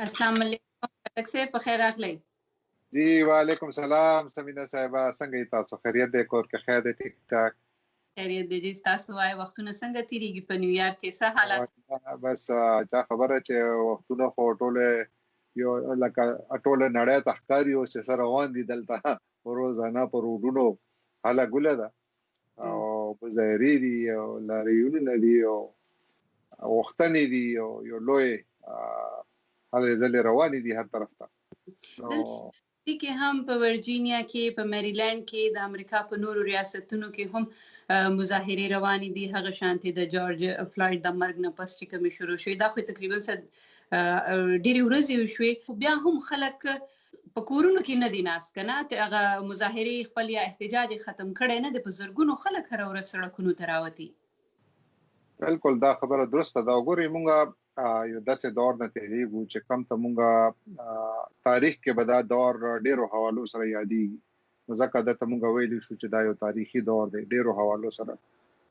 अस्सलाम वालेकुम खटक से په خیر راغلی जी वालेकुम सलाम समीना साहिबा څنګه تاسو خیریت دی کور کې خیر دی ټیک ټاک خیریت دی جی تاسو وای وختونه څنګه تیریږي په نیویارک کې څه حالات بس چا خبره چې وختونه خو ټوله یو لکه ټوله نړۍ تحقاری او چې سره روان دي دلته روزانه پر روډونو حالا ګوله ده او مظاهرې دي او لاریونونه دي او وختنې دي او یو لوی هلې ځلې روانې دي هر طرف ته دي کې هم په ورجینیا کې په میریلند کې د امریکا په نورو ریاستونو کې هم مظاهرې روانې دي هغه شانتي د جورج فلایډ د مرګ نه پس چې کوم شروع شوې دا خو تقریبا ډېری ورځې شوې خو بیا هم خلک په کورونو کې نه دي ناس کنه هغه مظاهرې خپل یا احتجاج ختم کړي نه د بزرګونو خلک هر ورځ سړکونو ته راوتي بالکل دا خبره درسته دا وګورئ مونږه یو داسې دور نه تیریږو چې کم ته مونږه تاریخ کې به دا دور ډیرو حوالو سره یادېږي نو ځکه دته مونږ ویلی شو چې دا یو تاریخي دور دی ډیرو حوالو سره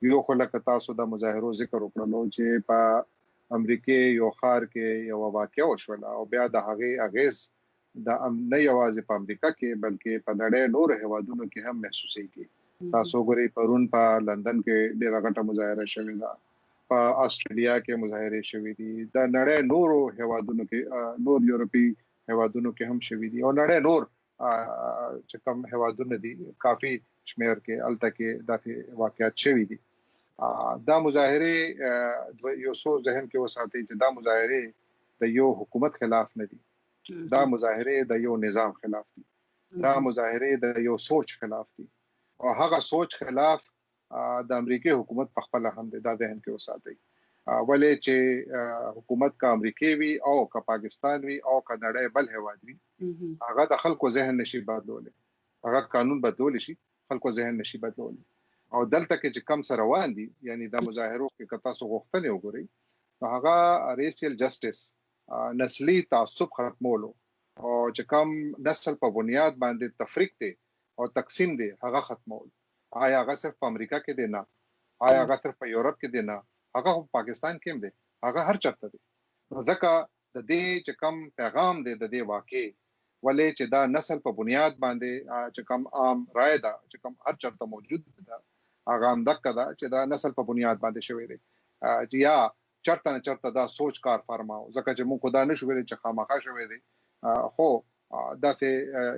یو خو لکه تاسو د مظاهرو ذکر وکړلو چې په امریکا یو ښار کې یو واقعه وشوله او بیا د هغې اغیز د نه یوازې په امریکا کې بلکې په نړۍ نور هیوادونو کې هم محسوسېږي تاسو ګورئ پرون په لندن کې ډیره غټه مظاهره شوې ده په استرالیا کې مظاهره شوې دي د نړۍ نورو هیوادونو کې نور یورپی هیوادونو کې هم شوې دي او نړۍ نور چې کوم هیوادونه دي کافي شمیر کې الته کې دغه واقعیت شوې دي دا مظاهره یو څو ذهن کې وساتي چې دا مظاهره د یو حکومت خلاف نه دي دا مظاهره د یو نظام خلاف دي دا مظاهره د یو سوچ خلاف دي او هغه سوچ خلاف د امریکای حکومت په خپل هم د ذهن کې وساتي ولې چې حکومت کا امریکای وی او کا پاکستان وی او کا نړۍ بل هیواد وی هغه د خلکو ذهن نشي بدلولې هغه قانون بدلول شي خلکو ذهن نشي بدلولې او دلته کې چې کم سره روان دي یعنی د مظاهرو کې کتا سو غوښتنه وګوري هغه ریشل جسټس نسلی تعصب ختمولو او چې کم نسل په بنیاد باندې تفریق دي او تقسیم دي هغه ختمول آیا هغه صرف په امریکا کې دی نه آیا هغه صرف په یورپ کې دی نه هغه په پاکستان کې هم دی هغه هر چرته دی نو ځکه د دې چې کم پیغام دی د دې واقع ولې چې دا نسل په بنیاد باندې چې کم عام رائے دا چې کم هر چرته موجود ده هغه هم دغه دا چې دا نسل په بنیاد باندې شوی دی چې یا چرته دا سوچ کار فرماو ځکه چې موږ خدا نشو ویل چې خامخا شوی دی خو دا څه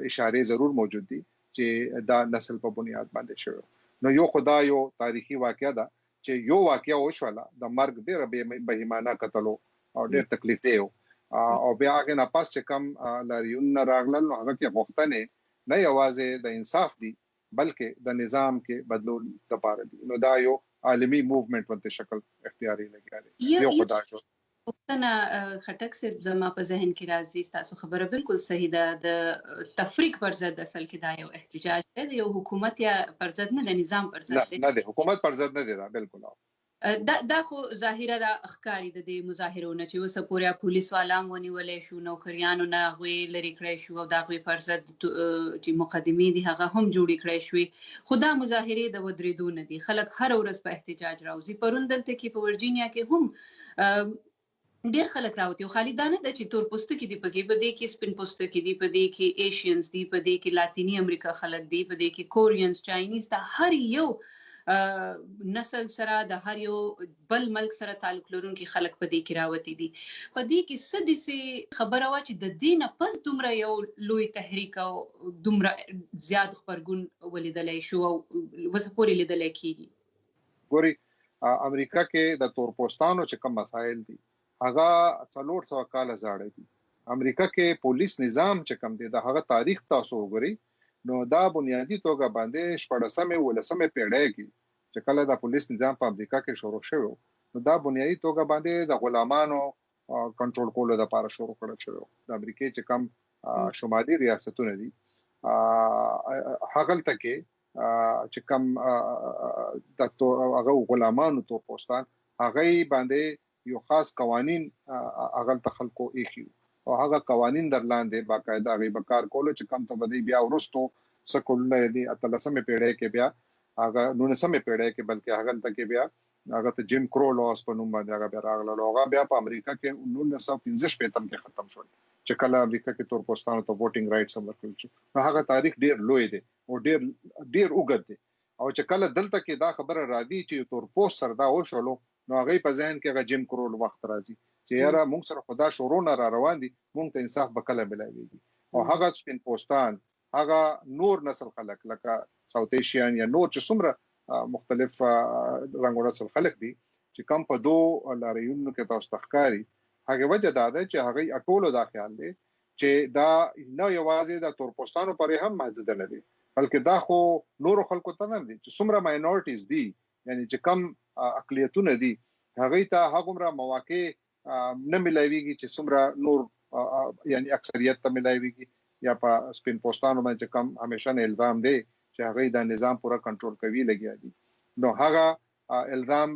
اشاره ضرور موجود دي چې دا نسل په بنیاد باندې شوی نو یو خدا یو تاریخي واقعه ده چې یو واقعه وشوله د مرګ ډېر بهیمانه قتلو او ډېر تکلیف دی او بیا هغه نه پاس چې کم لاریون راغلل نو هغه کې غوښتنه نه یوازې د انصاف دي بلکې د نظام کې بدلون لپاره دي نو دا یو عالمی موومېنټ ورته شکل اختیاري لګیږي یو خدا شو وختونه خټک صاحب زما په ذهن کې راځي تاسو خبره بالکل صحیح ده د تفریق پر ضد اصل کې دا یو احتجاج دی یو حکومت یا پر ضد نه د نظام پر ضد نه دی حکومت پر ضد نه دی بالکل دا خو ظاهره د اخکاری د مظاهرونو چې وسه پوریا پولیس والام ونیولې شو نوکریانو نه غوي لري کړی شو او دا غوي پر ضد چې مقدمې دي هغه هم جوړې کړی شوې خدا مظاهره د ودریدو نه دي خلک هر ورځ په احتجاج راوځي پرون دلته کې په ورجینیا کې هم ډیر خلک راوتی خو خالي دانه د چې تور پوستکي دی پکې په دې کې سپین پوستکي دی په دې کې ایشینز دی په دې کې لاتینی امریکا خلک دی په دې کې کورینز چاینیز دا هر یو نسل سره د هر یو بل ملک سره تعلق لرونکي خلک په دې کې راوتی دي په دې کې سدي خبره وا چې د دینه پس دومره یو لوی تحریک او دومره زیات خبرګون ولیدلای شو او وسپوري لیدل کیږي ګوري امریکا کې د تور پوستانو چې کوم مسایل دي هغه 400 کال زاړه دي امریکا کې پولیس نظام چې کوم دی د هغه تاریخ تاسو وګورئ نو دا بنیادی توګه باندې 14مه ولسمه پیړۍ کې چې کله د پولیس نظام په امریکا کې شروع شو نو دا بنیادی توګه باندې د غلامانو کنټرول کولو لپاره شروع کړل شو د امریکا چې کوم شمالي ریاستونه دي هغه تکي چې کوم د هغه غلامانو تور پوستان هغه باندې یو خاص قوانين هغه تخلقو ایخیو او هغه قوانين درلاندې باقاعده غي بکار کولو چې کم ته بدی بیا ورستو سکول نه دي اتلسمه پیړۍ کې بیا هغه 19مه پیړۍ کې بلکې هغه تک بیا هغه ته جیم کرو لاس په نوم باندې هغه راغله. هغه بیا په امریکا کې 1915 کې ختم شو چې کله امریکا کې تور پوستانو ته ووټینګ رائټس ورکړل شو. هغه تاریخ ډیر لوی دی او ډیر اوږد دی او چې کله دلته کې دا خبره راځي چې تور پوست سره دا وشولو نو هغه په ذهن کې هغه جیم کرو وخت راځي چې یاره موږ سره خدا شورونه را روان دي موږ ته انصاف بکله ملایويږي. او هغه سپین پوستان هغه نور نسل خلک لکه ساوث ایشیان یا نور چې څومره مختلف رنګ نسل خلک دي چې کم په دوه لاریونو کې تاسو تخکاری هغه وجه دا ده چې هغه اټولو دا خیال دی چې دا نه یوازې د تور پوستانو پرې هم محدود نه دي بلکې دا خو نور خلکو ته نه دي چې څومره ماینورټیز دي یعنی چې کم اقلیتونه دي هغه ته هغومره مواقع نه ملایويږي چې څومره نور یعنی اکثریت ته ملایويږي یا په سپین پوستانو باندې کم همیشه نه الزام دی چې هغه د نظام پورا کنټرول کوي لګیا دي. نو هغه الزام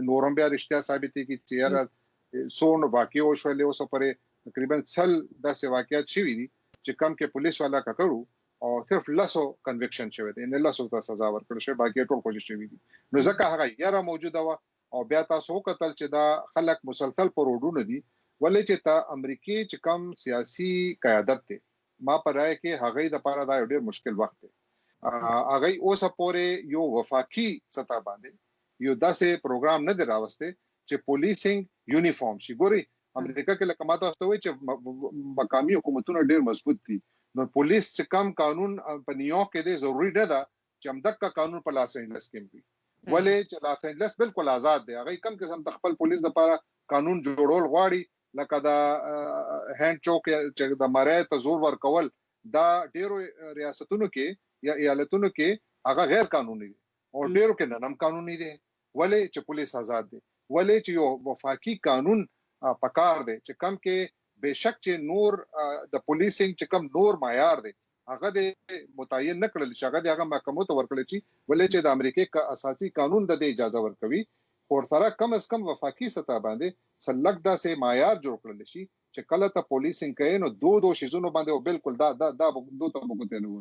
نورم بیا رښتیا ثابت دي چې یاره سونو واقع او شولې اوس پرې تقریبا 100 داسې واقعیت شوي دي چې کم کې پولیس والا کړو او صرف لاسو کنویکشن شوی دی نه لاسو ته سزا ورکړل شوی باقي ټول کوشش شوی دي. نو ځکه هغه یاره موجوده و او بیا تاسو وکتل چې دا خلک مسلسل پر وډونه دي ولې چې تا امریکای چې کم سیاسي قیادت ته ما پرای کې هغه د لپاره دا ډېر مشکل وخت دی. هغه اوس پورې یو وفاقي سطح باندې یو داسې پروګرام نه دراوسته چې پولیسینګ یونیفارم شي. ګوري امریکا کې لکه ماته واستوي چې مقامي حکومتونه ډېر مضبوط دي نو پولیس چې کم قانون په نیویارک کې دی ضروری نه ده چې همدغه قانون په لاس انجلس کې وي ولې چې لاس انجلس بالکل آزاد دی. هغه کم قسم د خپل پولیس لپاره قانون جوړول غواړي لکه دا هند چوک چې د مړی ته زور ورکول دا ډیرو ریاستونو کې یا ایالتونو کې هغه غیر قانوني دي او ډیرو کې نن قانوني دي ولې چې پولیس آزاد دي ولې چې یو وفاقي قانون پکار دی چې کم کې بهشک چې نور د پولیسینګ چې کم نور معیار دی هغه د متعین نکړل چې هغه د هغه محکمو ته ورکړل شي ولې چې د امریکای کا اساسي قانون د اجازه ورکوي اور سره کم از کم وفاقي سطح باندې سلګ دا سه معیار جوړ کړل شي چې کله ته پولیسینګ کوي نو دو شیزونو باندې بالکل دا دوه ته وګورئ نو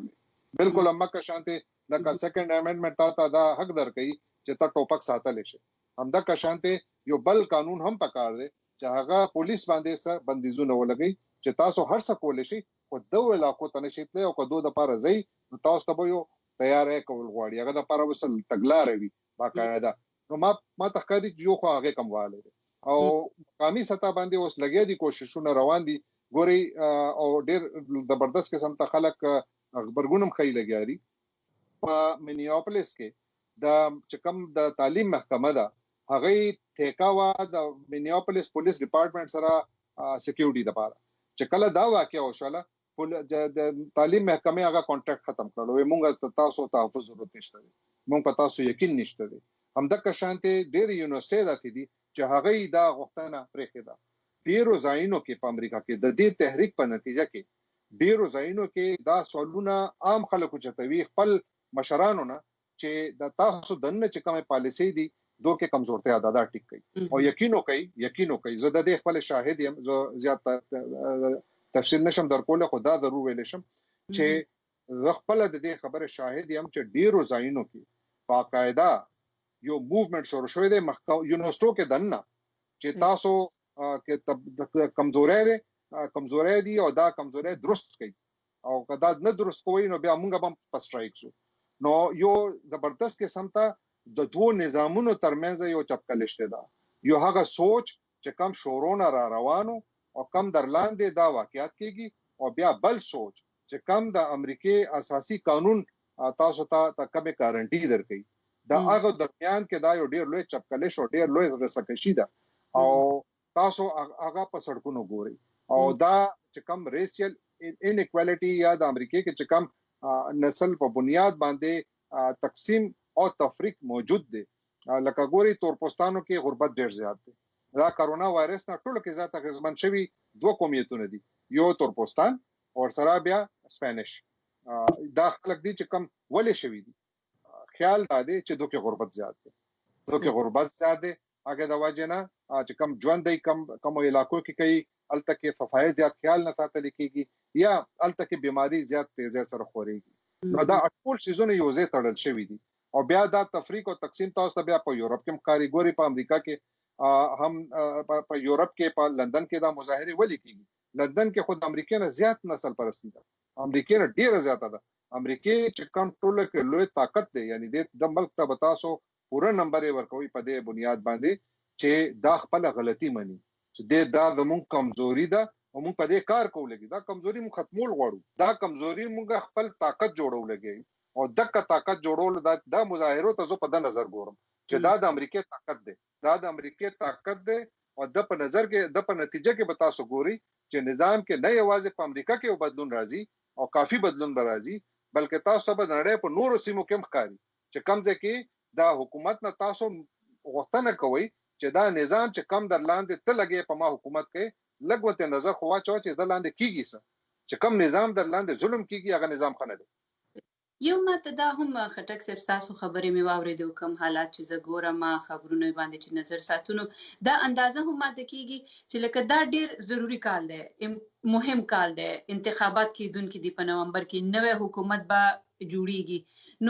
بالکل امکه شانته لکه سیکنډ امندمنت تا دا حق درکې چې تا ټوپک ساتل شي همدا کا شانته یو بل قانون هم پکار دی چې هغه پولیس باندې سره بندیزونه ولګي چې تاسو هر څه کول شي خو دوه علاقو ته نشي تللی او کو دوه د پاره ځي نو تاسو ته یو تیارې کول غواړي هغه د پاره وسل تګلارې وي باقاعده. نو ما تخکاری یو خو هغه کمواله او مقامي سطح باندې اوس لګیا دي کوششونه روان دي ګوري او ډېر زبردست قسم ته خلک خبرګونم خې لګیا دي. په مینیاپولیس کې د چکم د تعلیم محکمه ده هغه ټیکا وا د مینیاپولیس پولیس ډپارټمنټ سره سکیورټي د پاره چې کله دا واقع وشوله د تعلیم محکمه هغه کانټریکټ ختم کړو موږ تاسو تحفظ ضرورت نشته موږ په تاسو یقین نشته همدغه شانته ډېر یونیورسيټي داتې دي چې هغه دا غوښتنه پرېخي ده. ډېرو ځایونو کې په امریکا کې د دې تحریک په نتیجه کې ډېرو ځایونو کې دا سوالونه عام خلکو چتوي خپل مشرانو نه چې د تاسو دنه چې کومه پالیسي دي دوه کې کمزورتیا دا ټیک کوي او یقینو کوي زه د دې خپل شاهد یم زه زیات تفصیل نشم درکول خو دا ضرور ویل شم چې زه خپل د دې خبره شاهد یم چې ډېرو ځایونو کې باقاعده یو موومېنټ شروع شوی دی یونیورسيټو کې دنه چې تاسو کې کمزورې دي او دا کمزورې درست کوي او کدا نه درست کوي نو بیا موږ هم په سټرایک شو. نو یو زبردست قسم ته د دوه نظامونو ترمنځ یو چپکلشته ده یو هغه سوچ چې کم شورونه را روانو او کم درلاندې دا واقعیت کېږي او بیا بل سوچ چې کم د امریکای اساسي قانون تاسو ته کومه ګارانټي درکړي دا هغه درمیان کې دا یو ډیر لوی چپکلش او ډیر لوی رسکشي ده او تاسو هغه په سړکونو ګوري او دا چې کم ریشل انیکوالټي یا د امریکای کې چې کم نسل په بنیاد باندې تقسیم او تفریق موجود دی لکه ګوري تور پوستانو کې غربت ډیر زیات دی. دا کرونا وایرس نه ټول کې ذات غزمن شوی دوه قومیتونه دي یو تور پوستان او سره بیا سپینش دا خلک دي چې کم ولې شوی دي خیال دا دی چې دوی غربت زیات دی هغه د واجنه چې کم ژوند دی کم علاقو کې کوي الته کې صفای زیات خیال نه ساتل کېږي یا الته کې بیماری زیات تیز سره خوريږي نو دا ټول شیزونه یو ځای تړل شوی دي او بیا دا تفریق او تقسیم تاسو ته بیا په یورپ کې کاریګوري په امریکا کې هم په یورپ کې په لندن کې دا مظاهره ولې کیږي لندن کې خود امریکای نه زیات نسل پرستی ده امریکای نه ډیره زیاته ده امریکای چې کوم ټوله کې لوی طاقت دی یعنی د ملک ته بتاسو پوره نمبر ورکوي په دې بنیاد باندې چې دا خپل غلطي مني چې دا زموږ کمزوري ده او موږ په دې کار کوو لګي دا کمزوري موږ ختمول غواړو دا کمزوري موږ خپل طاقت جوړو لګي او دغه طاقت جوړول دا مظاهرو ته زه په د نظر ګورم چې دا د امریکای طاقت دی دا د امریکای طاقت دی او د په نظر کې د په نتیجه کې به تاسو ګوري چې نظام کې نه یوازې په امریکا کې یو بدلون راځي او کافي بدلون به راځي بلکې تاسو به نړۍ په نورو سیمو کې ښکاري چې کوم ځای کې دا حکومت نه تاسو غوښتنه کوي چې دا نظام چې کم در لاندې ته لګي په ما حکومت کې لګوته نظر خو واچو چې در لاندې کیږي چې کم نظام در لاندې ظلم کیږي هغه نظام خنه دی یو ماته دا هم خټک صاحب تاسو خبرې مې واورېدو کوم حالات چې زه ګورم خبرونه باندې چې نظر ساتونو دا اندازه هم ماته کیږي چې لکه دا ډیر ضروری کال دی مهم کال دی انتخابات کېدونکي دي په نومبر کې نوې حکومت به جوړیږي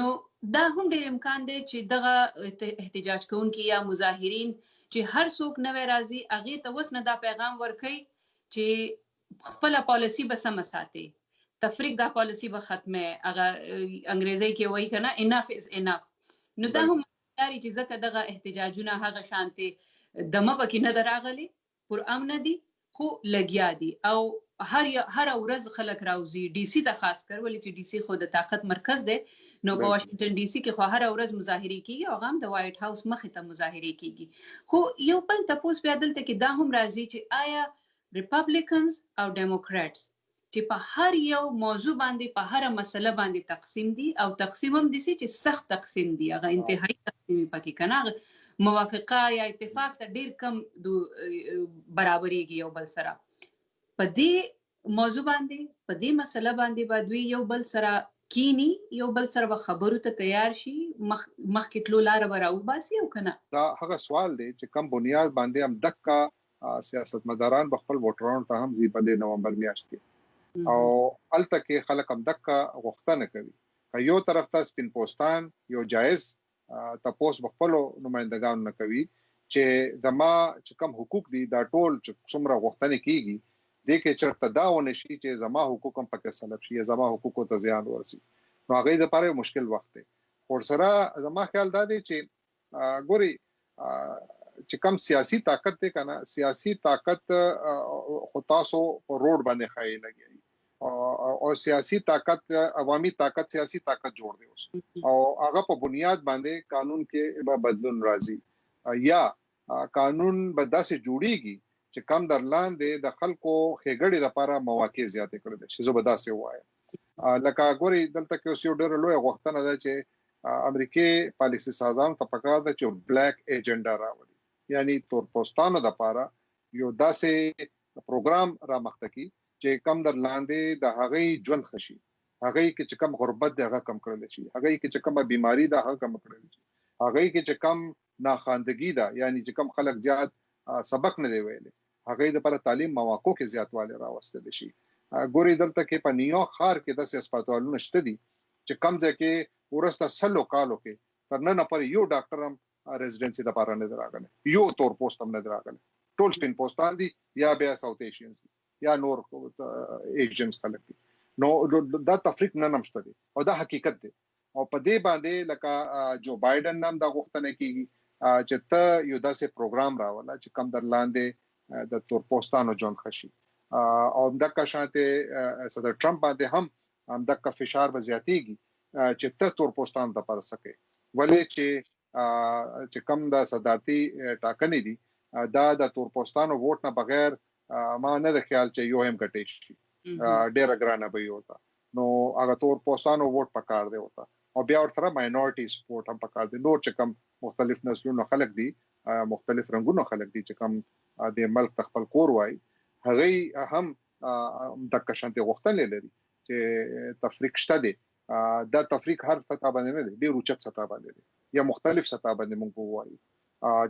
نو دا هم ډیر امکان دی چې دغه احتجاج کوونکي یا مظاهرین چې هر څوک نوې راځي هغه ته وس نه دا پیغام ورکړي چې خپل پالیسی به سم ساتي تفریق دا پالیسی به ختمه هغه انګریزي کې وایي کنه انف از انف نو دا هم لري چې ځکه دغه احتجاجونه هغه شانتي دمه پکې نه دراغلي پر امن دي خو لګیا دي او هر ورځ خلک راوځي ډي سي ته خاص کر ولې چې ډي سي خو د طاقت مرکز دی نو په واشنگټن ډي سي کې خو هر ورځ مظاهره کیږي او هم د وایټ هاوس مخې ته مظاهره کیږي خو یو بل تاسو بیا دلته کې دا هم راځي چې آیا ریپبلیکنز او ډیموکراتس چې په هر یو موضوع باندې په هر مسله باندې تقسیم دي او تقسیم هم دي چې سخت تقسیم دي هغه انتهایی تقسیم پکې کنه موافقه یا اتفاق ته ډیر کم برابرېږي یو بل سره په دې موضوع باندې په دې مسله باندې بدوي یو بل سره کینی یو بل سره خبرو ته تیار شي مخکې تلو لار براو باسي او کنه دا هغه سوال دی چې کم بنیاد باندې هم دغه سیاستمداران خپل ووټرانو ته هم زی په نومبر میاشت کې او الته کې خلک هم دغه غوښتنه کوي یو طرف ته سپین پوستان یو جایز تاسو خپل نمائندګان نه کوي چې دما چې کم حقوق دي دا ټول چې څومره غوښتنه کیږي د کې چرته داونه شي چې زما حقوق هم پکې سلب شي زما حقوق ته زیان ورسي نو هغه د لپاره مشکل وخت دی خو سره زما خیال دا دی چې ګوري چې کم سیاسي طاقت دی کنه سیاسي طاقت خو تاسو په روډ باندې خای لګي او سیاسي طاقت عوامي طاقت سیاسي طاقت جوړ دی اوس او هغه په بنیاد باندې قانون کې بدلون راځي یا قانون به داسې جوړیږي چې کم در لاندې د خلکو خېګړې لپاره مواقع زیاتې کړي دي چې زه به داسې وایم لکه ګوري دلته کې اوس یو ډېر لوی غوښتنه ده چې امریکای پالیسي سازان ته پکار ده چې بلیک ایجنډا راوړي یعنی تور پوستانو لپاره یو داسې پروګرام را مخته کی چې کم در لاندې د هغه ژوند خشي هغه کې چې کم غربت دی هغه کم کړل شي هغه کې چې کم بیماری ده هغه کم کړل شي هغه کې چې کم ناخواندگی ده یعنی چې کم خلک زیات سبق نه دی ویلي هغه د پر تعلیم مواقع کې زیاتوالی راوستل شي ګوري دلته کې په نیویارک ښار کې د سیاستوالو نشته دي چې کم ځکه ورسته سلو کالو کې تر نن پر یو ډاکټر هم ریزیدنسي د پاره نه دراغله یو تور پوسټ هم نه دراغله ټول سپین پوسټان دي یا بیا ساوث ایشینز یا نور ایجنټس خلک دي نو دا تفریق نه نمشته دي او دا حقیقت دی او په دې باندې لکه جو بایدن نام دا غوښتنه کیږي چې ته یو داسې پروګرام راولا چې کم در لاندې د تور پوسټانو جون خشي او دغه شانته صدر ټرمپ باندې هم دغه فشار به زیاتیږي چې ته تور پوسټان د پر سکے ولې چې کم د صدارتي ټاکنې دي دا د تور پوسټانو ووټ نه بغیر ما نه د خیال چې یو هم کټی شي ډېر ګرانه به وي نو هغه تور پوسټانو ووټ پکار دی وتا او بیا ورته ماینورټي سپورټ هم پکار دی نور چې کم مختلف نسلونو خلک دي مختلف رنگونو خلک دي چې کم د ملک خپل کور وای هغه هم د کشانته غوښتنې لري چې تفریق شته دي دا تفریق هر سطح باندې نه دی ډیر اوچت سطح باندې دی یا مختلف سطح باندې موږ وایي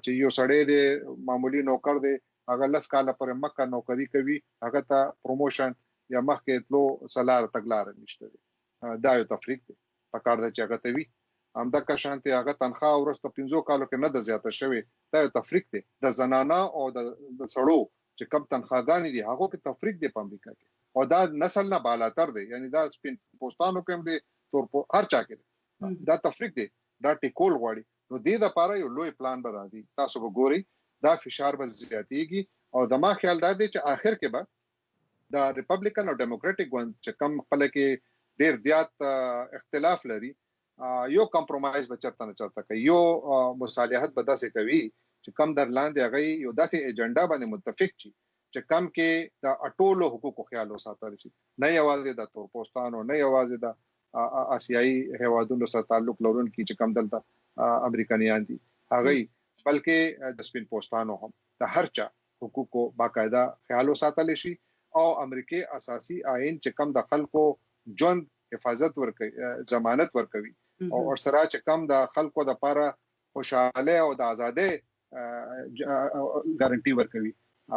چې یو سړی دی معمولی نوکر دی هغه لس کاله پر مکه نوکری کوي هغه ته پروموشن یا مخکې تلو سلار تګلار نشته دی دا یو تفریق دی پکار د چاغه ته وی همدا که شانتي هغه تنخواه ورسته 15 کالو کې نه د زیاته شوی دا یو تفریق دی د زنانه او د سړو چې کم تنخواهګانې دي هغه کې تفریق دی په امریکا کې او دا نسل نه بالاتر دی یعنی دا سپین پوسټانو کې هم دي تور هر چا کې دا تفریق دی دا ټیکول غواړي نو دې د پاره یو لوی پلان به راځي تاسو وګورئ دا فشار به زیاتېږي او د ما خیال دا دی چې آخر کې به دا ریپبلیکن او ډیموکراټک ګوند چې کم خپل کې ډیر زیات اختلاف لري یو کمپرمایز به چرته نه چرته کوي یو مصالحت به داسې کوي چې کم در لاندې هغه یو داسې ایجنډا باندې متفق شي چې کم کې د اټولو حقوقو خیال وساتل شي نه یوازې د تور پوستانو نه یوازې د آسیایي هیوادونو سره تعلق لرونکي چې کم دلته امریکایان دي هغه بلکې د سپین پوستانو هم د هر چا حقوقو باقاعده خیال وساتل شي او امریکای اساسي آئین چې کم د خلکو ژوند حفاظت ورکوي ضمانت ورکوي او سره چې کم د خلکو د لپاره خوشاله او د ازادۍ ګارانټي ورکوي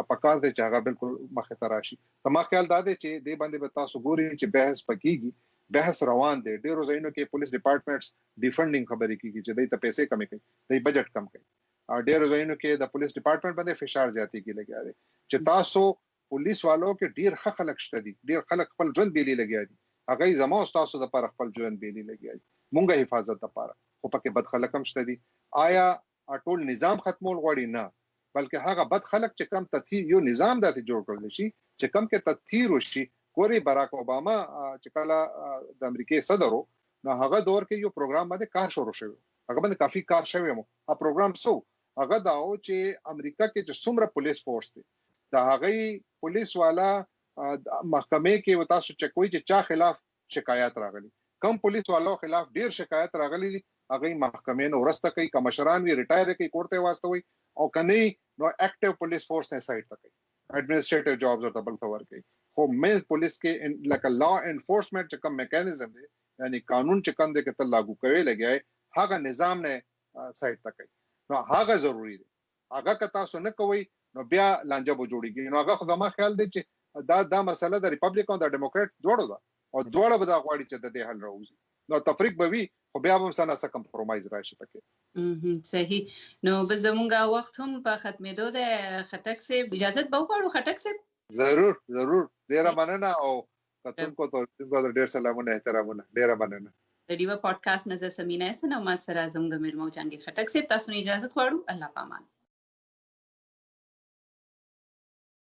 په کار دې چې هغه بالکل مخه ته راشي تما خیال دا دی چې دې باندې به تاسو ګورئ چې بحث پکېږي بحث روان دی ډیرو ځایونو کې پولیس ډپارټمنټس ډیفندینګ خبرې کیږي چې دوی ته پیسې کمې کوي دوی بجټ کم کوي او ډیرو ځایونو کې د پولیس ډپارټمنټ باندې فشار زیاتېږي لګیا دی چې تاسو پولیس والو کې ډیر ښه خلک شته دي ډیر خلک خپل ژوند بیلی لګیا دي هغه زموږ تاسو د پر خپل ژوند بیلی لګیا دي مونږه حفاظت لپاره خو پکې بد خلک هم شته دي آیا ټول نظام ختمول غواړي نه بلکې هغه بد خلک چې کم تطهیر یو نظام داسې جوړ کړل شي چې کم کې تطهیر وشي ګوري باراک اوباما چې کله د امریکای صدر نو هغه دور کې یو پروګرام باندې کار شروع شوی هغه باندې کافي کار شوی مو ا پروګرام سو هغه دا او چې امریکا کې چې څومره پولیس فورس دی دا هغه پولیس والا محکمه کې وتا سو چې کوئی چې چا خلاف شکایت راغلی کم پولیس والو خلاف ډیر شکایت راغلی دي هغه محکمې نو ورسته کوي کمشران وی ریټایر کوي کوړته واسطوي او کني نو اکټیو پولیس فورس نه سایت کوي ایڈمنسټریټیو جابز ورته بل څور کوي خو مې پولیس کې لکه لا انفورسمنت چې کوم میکانیزم دی یعنی قانون چې کوم دی کې ته لاګو کوي لګي هغه نظام نه سایت کوي نو هغه ضروری دی هغه که تاسو نه کوي نو بیا لانجه به جوړیږي نو هغه خدامه خیال دی چې دا مسله د ریپبلیکن او د ډیموکرات دواړو ده او دواړه به دا غواړي چې د دې حل راوځي نو تفریق به وي خو بیا هم سره څه کمپرمایز راشي پکې صحیح نو به زمونږه وخت هم په ختمېدو ده خټک صاحب اجازه به وغواړو خټک صاحب ضرور ډیره مننه او کتونکو ته ډیر سلامونه احترامونه ډیره مننه د دیوا پودکاسټ نظر سمینه سره ما سره زموږ مرمو جنگي خټک صاحب تاسو نه اجازه غواړو الله پامان